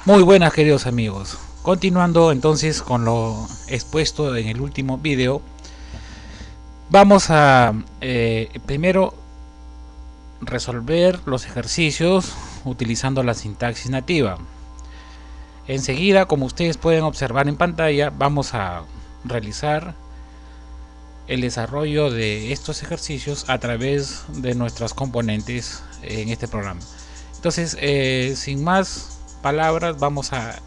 Muy buenas, queridos amigos. Continuando entonces con lo expuesto en el último video, vamos a primero resolver los ejercicios utilizando la sintaxis nativa. Enseguida, como ustedes pueden observar en pantalla, vamos a realizar el desarrollo de estos ejercicios a través de nuestras componentes en este programa. Entonces, sin más palabras, vamos a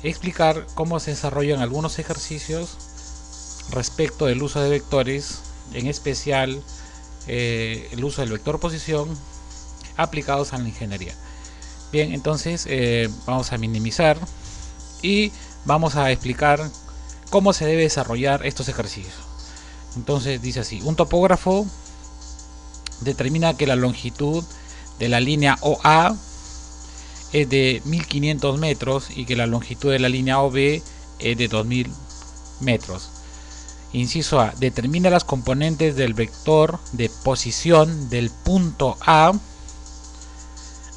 explicar cómo se desarrollan algunos ejercicios respecto del uso de vectores, en especial el uso del vector posición aplicados a la ingeniería. Bien, entonces vamos a minimizar y vamos a explicar cómo se debe desarrollar estos ejercicios. Entonces dice así: un topógrafo determina que la longitud de la línea OA es de 1500 metros y que la longitud de la línea OB es de 2000 metros. Inciso A: determina las componentes del vector de posición del punto A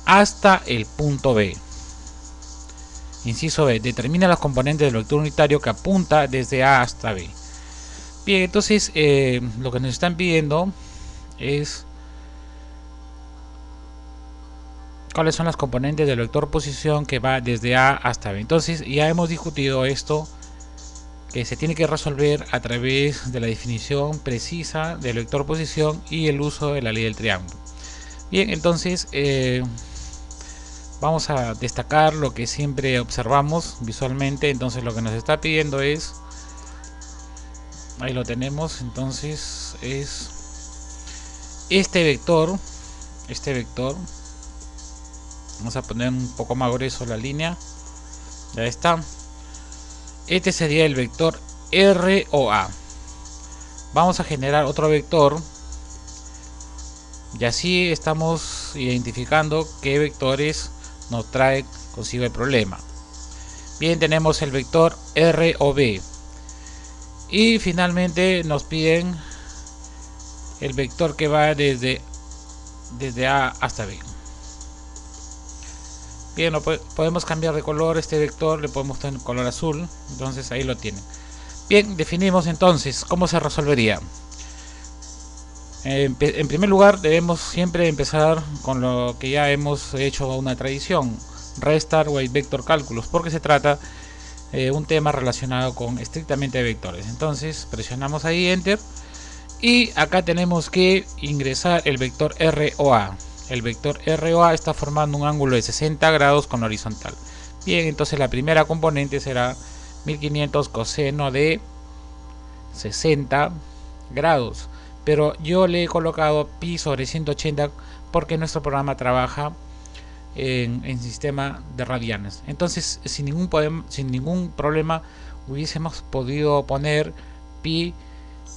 hasta el punto B. Inciso B: determina las componentes del vector unitario que apunta desde A hasta B. Bien, entonces lo que nos están pidiendo es cuáles son las componentes del vector posición que va desde A hasta B. Entonces ya hemos discutido esto, que se tiene que resolver a través de la definición precisa del vector posición y el uso de la ley del triángulo. Bien, entonces vamos a destacar lo que siempre observamos visualmente. Entonces lo que nos está pidiendo es, ahí lo tenemos, entonces es este vector. Vamos a poner un poco más grueso la línea, ya está. Este sería el vector ROA. Vamos a generar otro vector y así estamos identificando qué vectores nos trae consigo el problema. Bien, tenemos el vector ROB y finalmente nos piden el vector que va desde A hasta B. Bien, podemos cambiar de color este vector, le podemos poner color azul, entonces ahí lo tienen. Bien, definimos entonces cómo se resolvería. En primer lugar, debemos siempre empezar con lo que ya hemos hecho una tradición: restar weight vector cálculos, porque se trata de un tema relacionado con estrictamente vectores. Entonces presionamos ahí enter y acá tenemos que ingresar el vector ROA. El vector ROA está formando un ángulo de 60 grados con la horizontal. Bien, entonces la primera componente será 1500 coseno de 60 grados. Pero yo le he colocado pi sobre 180 porque nuestro programa trabaja en sistema de radianes. Entonces sin ningún problema hubiésemos podido poner pi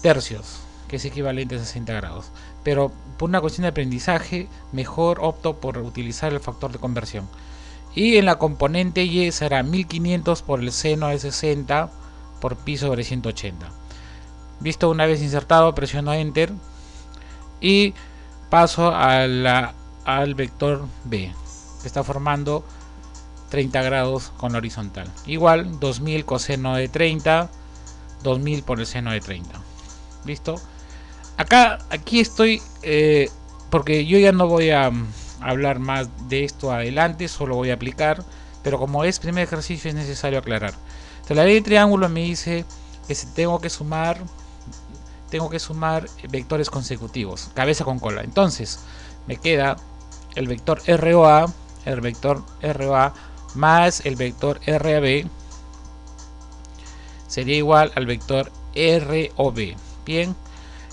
tercios, que es equivalente a 60 grados. Pero por una cuestión de aprendizaje, mejor opto por utilizar el factor de conversión. Y en la componente y será 1500 por el seno de 60 por pi sobre 180. Listo, una vez insertado, presiono enter y paso al vector B, que está formando 30 grados con la horizontal. Igual 2000 coseno de 30, 2000 por el seno de 30. Listo. Aquí estoy porque yo ya no voy a hablar más de esto adelante, solo voy a aplicar, pero como es primer ejercicio es necesario aclarar. Entonces, la ley del triángulo me dice que tengo que sumar vectores consecutivos, cabeza con cola. Entonces me queda el vector ROA más el vector RAB sería igual al vector ROB. Bien,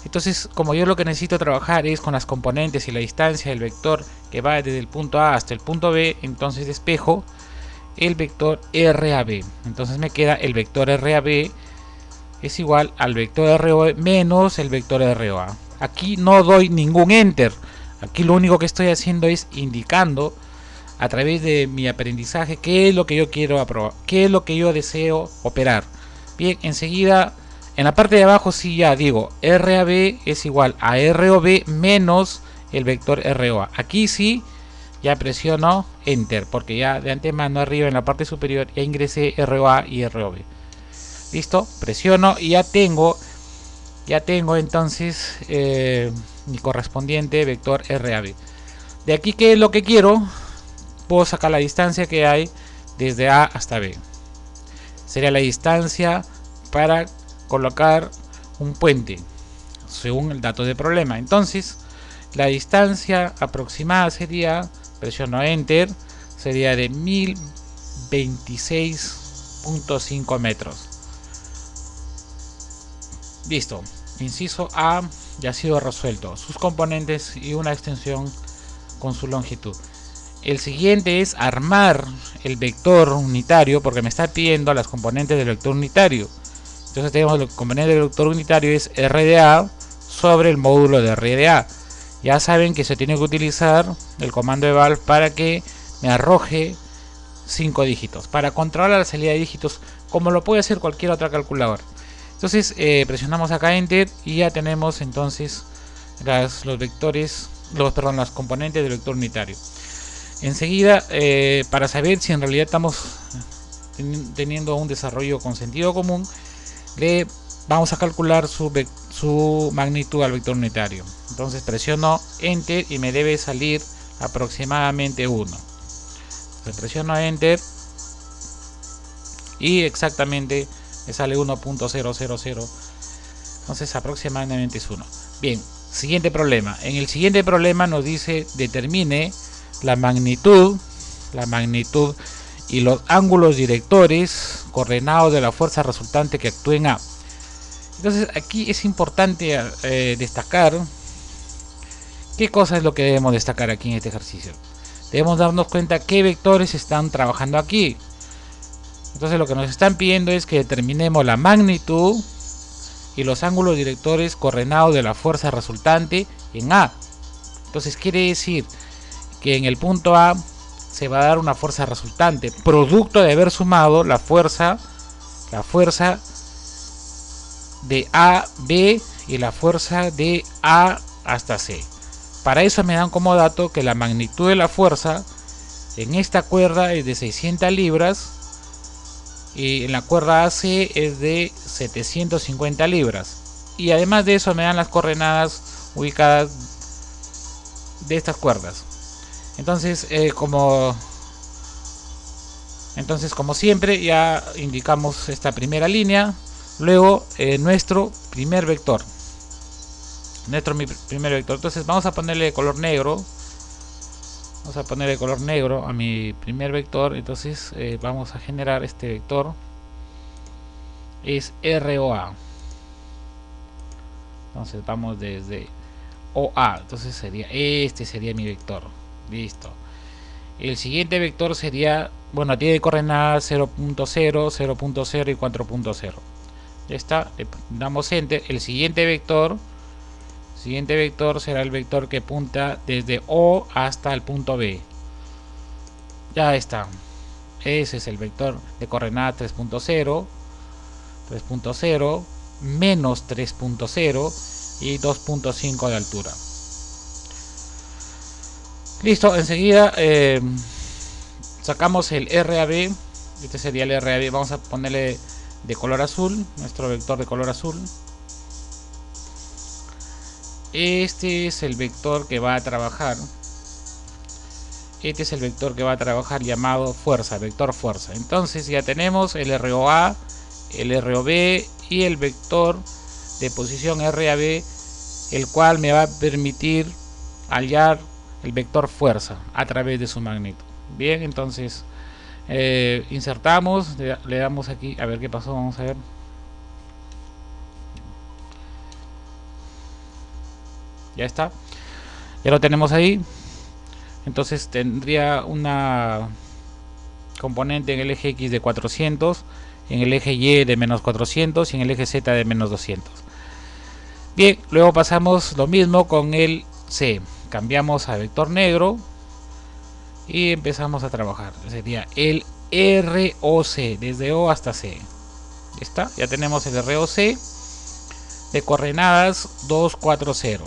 entonces como yo lo que necesito trabajar es con las componentes y la distancia del vector que va desde el punto A hasta el punto B, entonces despejo el vector RAB. Entonces me queda el vector RAB es igual al vector ROB menos el vector ROA. Aquí no doy ningún enter, aquí lo único que estoy haciendo es indicando a través de mi aprendizaje qué es lo que yo quiero aprobar, qué es lo que yo deseo operar. Bien, enseguida en la parte de abajo sí ya digo RAB es igual a ROB menos el vector ROA. Aquí sí ya presiono Enter, porque ya de antemano arriba en la parte superior ya ingresé ROA y ROB. Listo, presiono y ya tengo entonces mi correspondiente vector RAB. De aquí, ¿qué es lo que quiero? Puedo sacar la distancia que hay desde A hasta B. Sería la distancia para colocar un puente según el dato de problema. Entonces la distancia aproximada sería, presiono Enter, sería de 1026.5 metros. Listo, inciso A ya ha sido resuelto, sus componentes y una extensión con su longitud. El siguiente es armar el vector unitario, porque me está pidiendo las componentes del vector unitario. Entonces tenemos el componente del vector unitario es RDA sobre el módulo de RDA. Ya saben que se tiene que utilizar el comando eval para que me arroje 5 dígitos, para controlar la salida de dígitos, como lo puede hacer cualquier otra calculadora. Entonces presionamos acá Enter y ya tenemos entonces las componentes del vector unitario. Enseguida, para saber si en realidad estamos teniendo un desarrollo con sentido común, le vamos a calcular su magnitud al vector unitario. Entonces presiono Enter y me debe salir aproximadamente 1. Presiono Enter y exactamente me sale 1.000. Entonces aproximadamente es 1. Bien, siguiente problema. En el siguiente problema nos dice determine la magnitud y los ángulos directores coordenados de la fuerza resultante que actúe en A. Entonces aquí es importante destacar qué cosa es lo que debemos destacar aquí en este ejercicio. Debemos darnos cuenta qué vectores están trabajando aquí. Entonces lo que nos están pidiendo es que determinemos la magnitud y los ángulos directores coordenados de la fuerza resultante en A. Entonces quiere decir que en el punto A se va a dar una fuerza resultante, producto de haber sumado la fuerza de A, B y la fuerza de A hasta C. Para eso me dan como dato que la magnitud de la fuerza en esta cuerda es de 600 libras y en la cuerda AC es de 750 libras. Y además de eso me dan las coordenadas ubicadas de estas cuerdas. Entonces como siempre ya indicamos esta primera línea, luego nuestro primer vector. Entonces vamos a ponerle color negro. Vamos a ponerle color negro a mi primer vector. Entonces vamos a generar este vector. Es ROA. Entonces vamos desde OA. Entonces sería mi vector. Listo. El siguiente vector sería, bueno, tiene coordenadas 0.0, 0.0 y 4.0. Ya está, le damos Enter. El siguiente vector será el vector que apunta desde O hasta el punto B. Ya está. Ese es el vector de coordenada 3.0, 3.0, menos 3.0 y 2.5 de altura. Listo, enseguida sacamos el RAB. Este sería el RAB. Vamos a ponerle de color azul, nuestro vector de color azul. Este es el vector que va a trabajar. Este es el vector que va a trabajar llamado fuerza, vector fuerza. Entonces ya tenemos el ROA, el ROB y el vector de posición RAB, el cual me va a permitir hallar el vector fuerza a través de su magnitud. Bien, entonces insertamos, le damos aquí a ver qué pasó. Vamos a ver. Ya está, ya lo tenemos ahí. Entonces tendría una componente en el eje X de 400, en el eje Y de menos 400 y en el eje Z de menos 200. Bien, luego pasamos lo mismo con el C. Cambiamos a vector negro y empezamos a trabajar. Sería el ROC, desde O hasta C. Ya está, ya tenemos el ROC de coordenadas 240.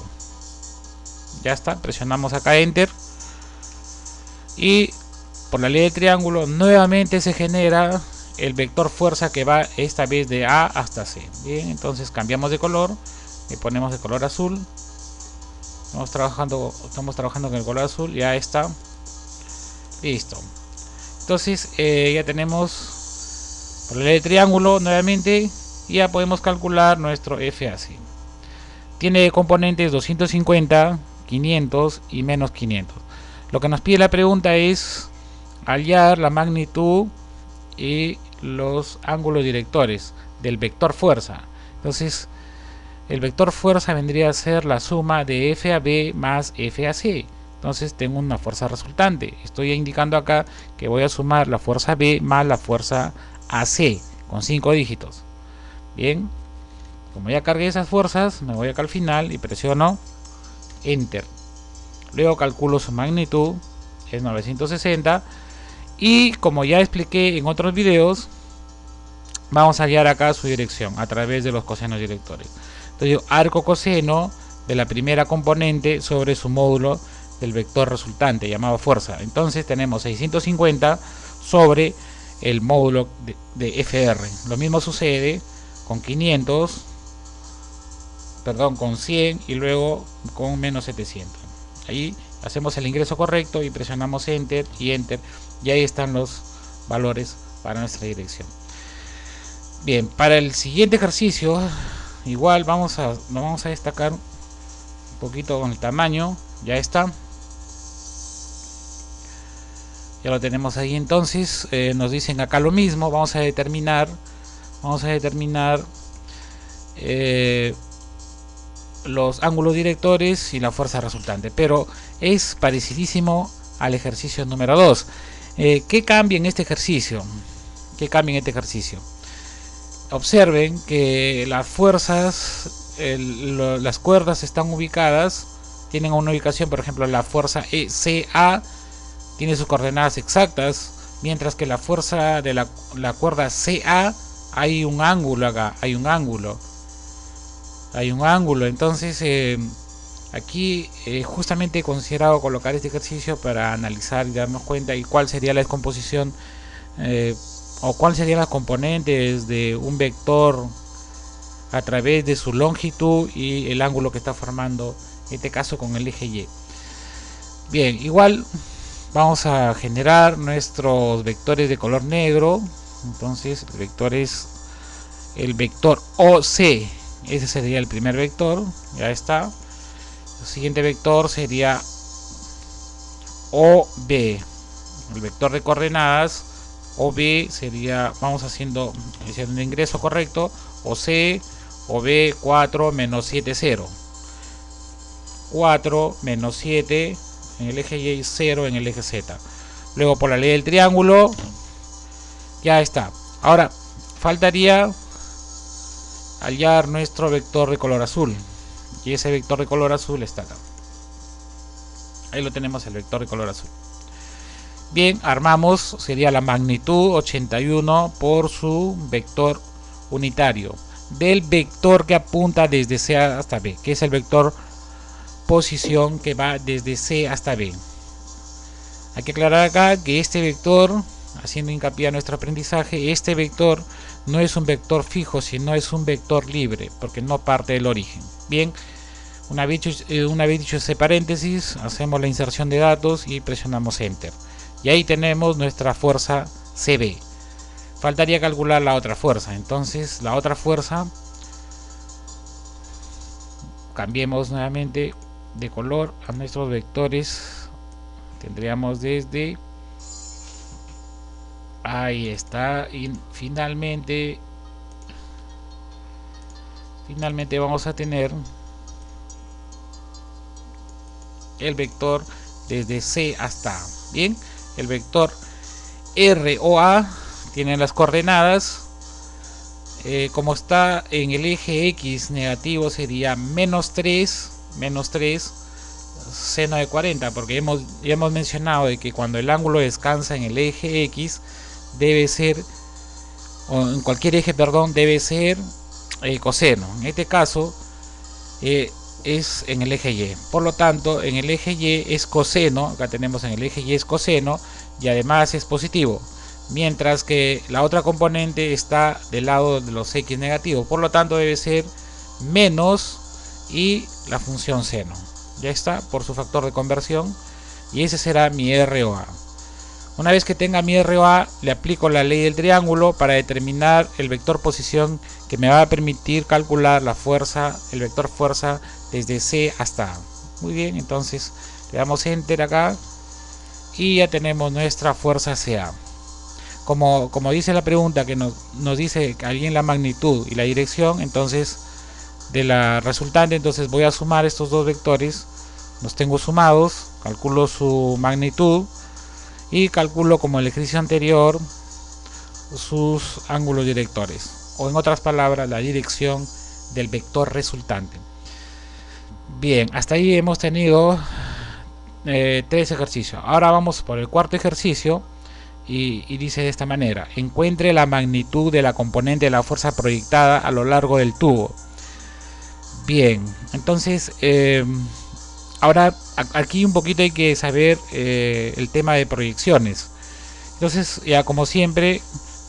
Ya está, presionamos acá Enter y por la ley del triángulo nuevamente se genera el vector fuerza que va esta vez de A hasta C. Bien, entonces cambiamos de color y ponemos de color azul. Estamos trabajando con el color azul. Ya está. Listo. Entonces ya tenemos por la ley del triángulo nuevamente. Y ya podemos calcular nuestro FAC. Tiene componentes 250, 500 y menos 500. Lo que nos pide la pregunta es hallar la magnitud y los ángulos directores del vector fuerza. Entonces el vector fuerza vendría a ser la suma de FAB más FAC. Entonces tengo una fuerza resultante. Estoy indicando acá que voy a sumar la fuerza B más la fuerza AC con 5 dígitos. Bien, como ya cargué esas fuerzas, me voy acá al final y presiono Enter. Luego calculo su magnitud, es 960. Y como ya expliqué en otros videos, vamos a hallar acá su dirección a través de los cosenos directores. Entonces yo arco coseno de la primera componente sobre su módulo del vector resultante llamado fuerza. Entonces tenemos 650 sobre el módulo de FR. Lo mismo sucede con 500, perdón, con 100 y luego con menos 700. Ahí hacemos el ingreso correcto y presionamos Enter y Enter, y ahí están los valores para nuestra dirección. Bien, para el siguiente ejercicio igual vamos a destacar un poquito con el tamaño. Ya está, ya lo tenemos ahí. Entonces nos dicen acá lo mismo. Vamos a determinar los ángulos directores y la fuerza resultante, pero es parecidísimo al ejercicio número 2. ¿Qué cambia en este ejercicio? Observen que las fuerzas, las cuerdas están ubicadas, tienen una ubicación. Por ejemplo, la fuerza CA tiene sus coordenadas exactas, mientras que la fuerza de la cuerda CA hay un ángulo acá, hay un ángulo. Entonces aquí justamente he considerado colocar este ejercicio para analizar y darnos cuenta y cuál sería la descomposición o cuáles serían las componentes de un vector a través de su longitud y el ángulo que está formando, en este caso con el eje Y. Bien, igual vamos a generar nuestros vectores de color negro. Entonces el vector OC, ese sería el primer vector. Ya está. El siguiente vector sería OB, el vector de coordenadas. OB sería, vamos haciendo el ingreso correcto, OC, OB 4 menos 7, 0. 4 menos 7 en el eje Y, 0 en el eje Z. Luego por la ley del triángulo, ya está. Ahora faltaría hallar nuestro vector de color azul, y ese vector de color azul está acá. Ahí lo tenemos, el vector de color azul. Bien, armamos, sería la magnitud 81 por su vector unitario del vector que apunta desde C hasta B, que es el vector posición que va desde C hasta B. Hay que aclarar acá que este vector, haciendo hincapié a nuestro aprendizaje, este vector no es un vector fijo, sino es un vector libre, porque no parte del origen. Bien, una vez dicho ese paréntesis, hacemos la inserción de datos y presionamos Enter. Y ahí tenemos nuestra fuerza CB. Faltaría calcular la otra fuerza. Entonces la otra fuerza, cambiemos nuevamente de color a nuestros vectores. Tendríamos desde... ahí está. Y finalmente vamos a tener el vector desde C hasta A. Bien, el vector ROA tiene las coordenadas, como está en el eje X negativo, sería menos 3 seno de 40, porque ya hemos mencionado de que cuando el ángulo descansa en el eje X debe ser, o en cualquier eje, perdón, debe ser coseno. En este caso es en el eje Y, por lo tanto en el eje Y es coseno. Acá tenemos en el eje Y es coseno, y además es positivo, mientras que la otra componente está del lado de los x negativos, por lo tanto debe ser menos y la función seno. Ya está, por su factor de conversión, y ese será mi ROA. Una vez que tenga mi ROA, le aplico la ley del triángulo para determinar el vector posición que me va a permitir calcular la fuerza, el vector fuerza desde C hasta A. Muy bien, entonces le damos enter acá y ya tenemos nuestra fuerza CA. Como dice la pregunta, que nos dice alguien la magnitud y la dirección, entonces de la resultante, entonces voy a sumar estos dos vectores, los tengo sumados, calculo su magnitud y calculo, como el ejercicio anterior, sus ángulos directores, o en otras palabras, la dirección del vector resultante. Bien, hasta ahí hemos tenido 3 ejercicios. Ahora vamos por el cuarto ejercicio y dice de esta manera: encuentre la magnitud de la componente de la fuerza proyectada a lo largo del tubo. Bien, entonces ahora aquí un poquito hay que saber el tema de proyecciones. Entonces ya, como siempre,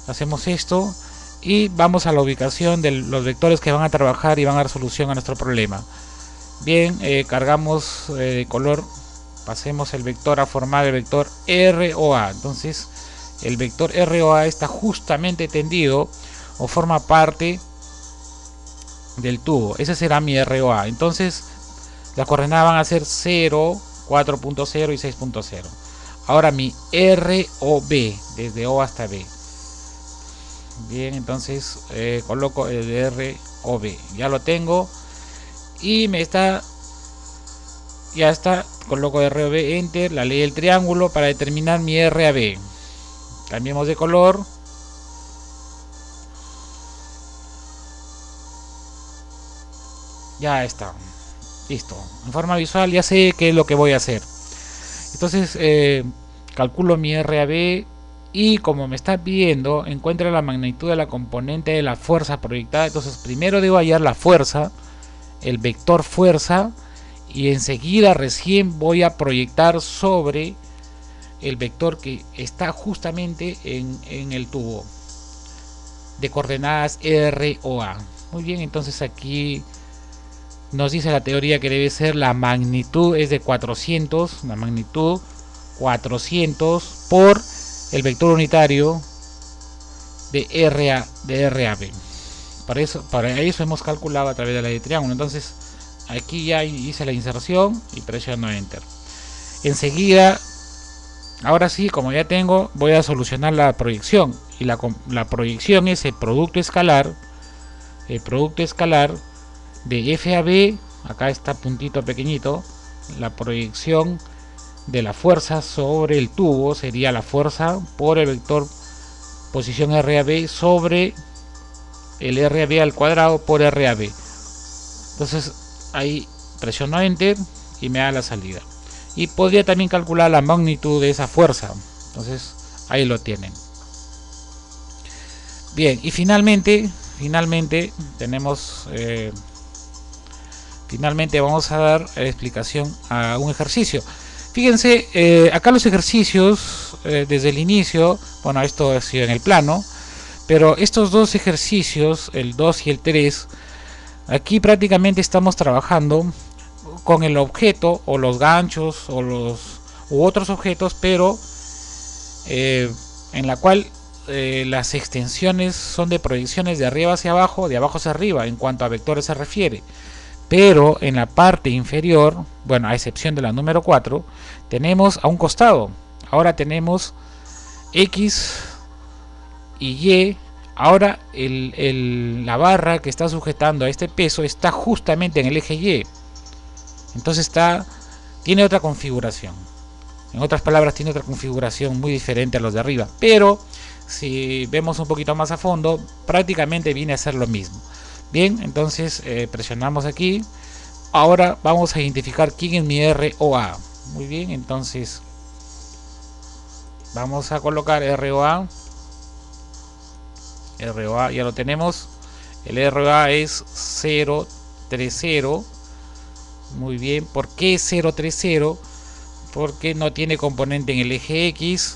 hacemos esto y vamos a la ubicación de los vectores que van a trabajar y van a dar solución a nuestro problema. Bien, cargamos de color, pasemos el vector a formar el vector ROA. Entonces el vector ROA está justamente tendido o forma parte del tubo. Ese será mi ROA. Entonces las coordenadas van a ser 0, 4.0 y 6.0. Ahora mi ROB, desde O hasta B. Bien, entonces coloco el ROB. Ya lo tengo. Y ya está, coloco ROB, enter, la ley del triángulo para determinar mi RAB. Cambiemos de color. Ya está, listo. En forma visual ya sé qué es lo que voy a hacer. Entonces calculo mi RAB y, como me está pidiendo, encuentra la magnitud de la componente de la fuerza proyectada. Entonces primero debo hallar la fuerza, el vector fuerza, y enseguida recién voy a proyectar sobre el vector que está justamente en el tubo de coordenadas ROA. Muy bien, entonces aquí nos dice la teoría que debe ser la magnitud es de 400, la magnitud 400 por el vector unitario de RAB. Para eso hemos calculado a través de la ley de triángulo. Entonces aquí ya hice la inserción y presiono enter. Enseguida, ahora sí, como ya tengo, voy a solucionar la proyección, y la proyección es el producto escalar de F a B. Acá está puntito pequeñito. La proyección de la fuerza sobre el tubo sería la fuerza por el vector posición RAB sobre el RAB al cuadrado por RAB. Entonces ahí presiono enter y me da la salida. Y podría también calcular la magnitud de esa fuerza. Entonces ahí lo tienen. Bien, y finalmente tenemos finalmente vamos a dar explicación a un ejercicio. Fíjense, acá los ejercicios desde el inicio, bueno, esto ha sido en el plano, pero estos dos ejercicios, el 2 y el 3, aquí prácticamente estamos trabajando con el objeto o los ganchos u otros objetos, pero en la cual las extensiones son de proyecciones de arriba hacia abajo, de abajo hacia arriba en cuanto a vectores se refiere. Pero en la parte inferior, bueno, a excepción de la número 4, tenemos a un costado. Ahora tenemos X y Y. Ahora la barra que está sujetando a este peso está justamente en el eje Y. Entonces tiene otra configuración. En otras palabras, tiene otra configuración muy diferente a los de arriba. Pero si vemos un poquito más a fondo, prácticamente viene a ser lo mismo. Bien, entonces presionamos aquí. Ahora vamos a identificar quién es mi ROA. Muy bien, entonces vamos a colocar ROA. ROA ya lo tenemos. El ROA es 030. Muy bien, ¿por qué 030? Porque no tiene componente en el eje X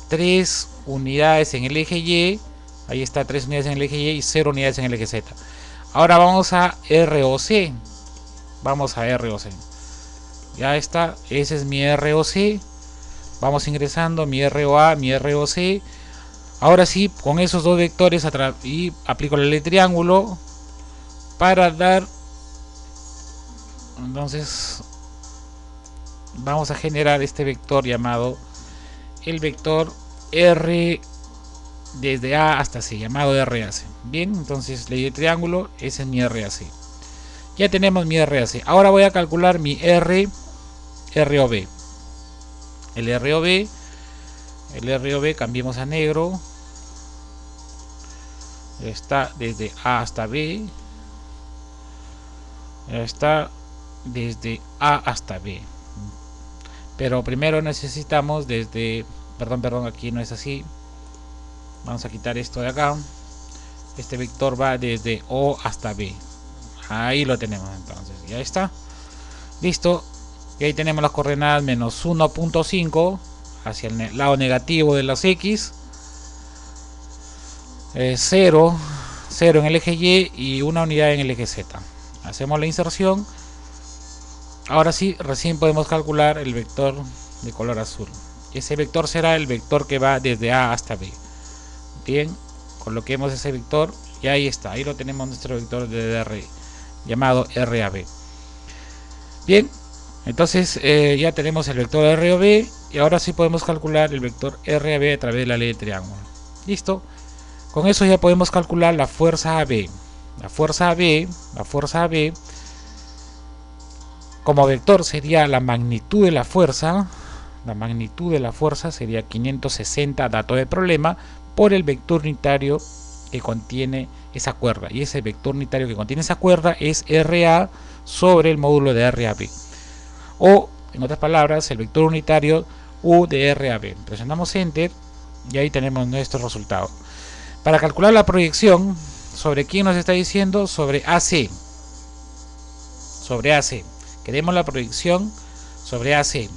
3 unidades en el eje Y. Ahí está, 3 unidades en el eje Y y 0 unidades en el eje Z. Ahora vamos a ROC. Vamos a ROC. Ya está, ese es mi ROC. Vamos ingresando mi ROA, mi ROC. Ahora sí, con esos dos vectores y aplico la ley triángulo para dar. Entonces vamos a generar este vector llamado el vector R desde A hasta C, llamado RAC. Bien, entonces ley de triángulo, ese es mi RAC. Ya tenemos mi RAC. Ahora voy a calcular mi ROB. El ROB cambiemos a negro. Está desde A hasta B. Está desde A hasta B. Pero primero necesitamos desde... Perdón, aquí no es así. Vamos a quitar esto de acá. Este vector va desde O hasta B. Ahí lo tenemos entonces. Ya está. Listo. Y ahí tenemos las coordenadas menos 1.5 hacia el lado negativo de las X. 0 en el eje Y y una unidad en el eje Z. Hacemos la inserción. Ahora sí, recién podemos calcular el vector de color azul. Ese vector será el vector que va desde A hasta B. Bien, coloquemos ese vector y ahí está. Ahí lo tenemos, nuestro vector de DR llamado RAB. Bien, entonces ya tenemos el vector ROB y ahora sí podemos calcular el vector RAB a través de la ley de triángulo. Listo. Con eso ya podemos calcular la fuerza AB. La fuerza AB como vector sería la magnitud de la fuerza. La magnitud de la fuerza sería 560, dato de problema, por el vector unitario que contiene esa cuerda. Y ese vector unitario que contiene esa cuerda es RA sobre el módulo de RAB. O, en otras palabras, el vector unitario U de RAB. Presionamos Enter y ahí tenemos nuestro resultado. Para calcular la proyección, ¿sobre quién nos está diciendo? Sobre AC. Sobre AC. Queremos la proyección sobre AC.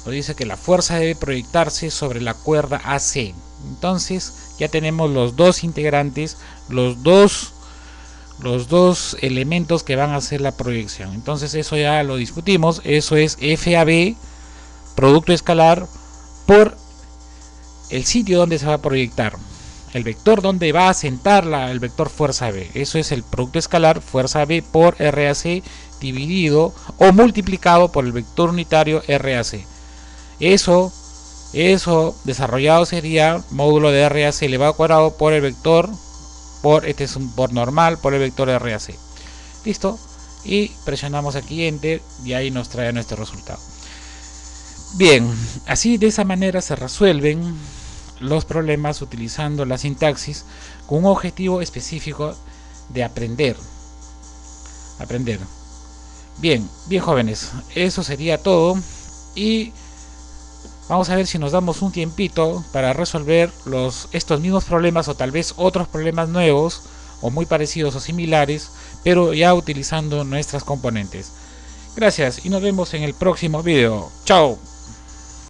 Nos dice que la fuerza debe proyectarse sobre la cuerda AC. Entonces ya tenemos los dos integrantes, los dos elementos que van a hacer la proyección. Entonces eso ya lo discutimos. Eso es FAB, producto escalar, por el sitio donde se va a proyectar, el vector donde va a asentar el vector fuerza B. Eso es el producto escalar fuerza B por RAC dividido o multiplicado por el vector unitario RAC. Eso desarrollado sería módulo de RAC elevado al cuadrado por el vector, este es por normal, por el vector RAC. Listo. Y presionamos aquí Enter y ahí nos trae nuestro resultado. Bien, así de esa manera se resuelven los problemas utilizando la sintaxis con un objetivo específico de aprender. Bien jóvenes, eso sería todo y vamos a ver si nos damos un tiempito para resolver estos mismos problemas o tal vez otros problemas nuevos o muy parecidos o similares, pero ya utilizando nuestras componentes. Gracias y nos vemos en el próximo video. Chao.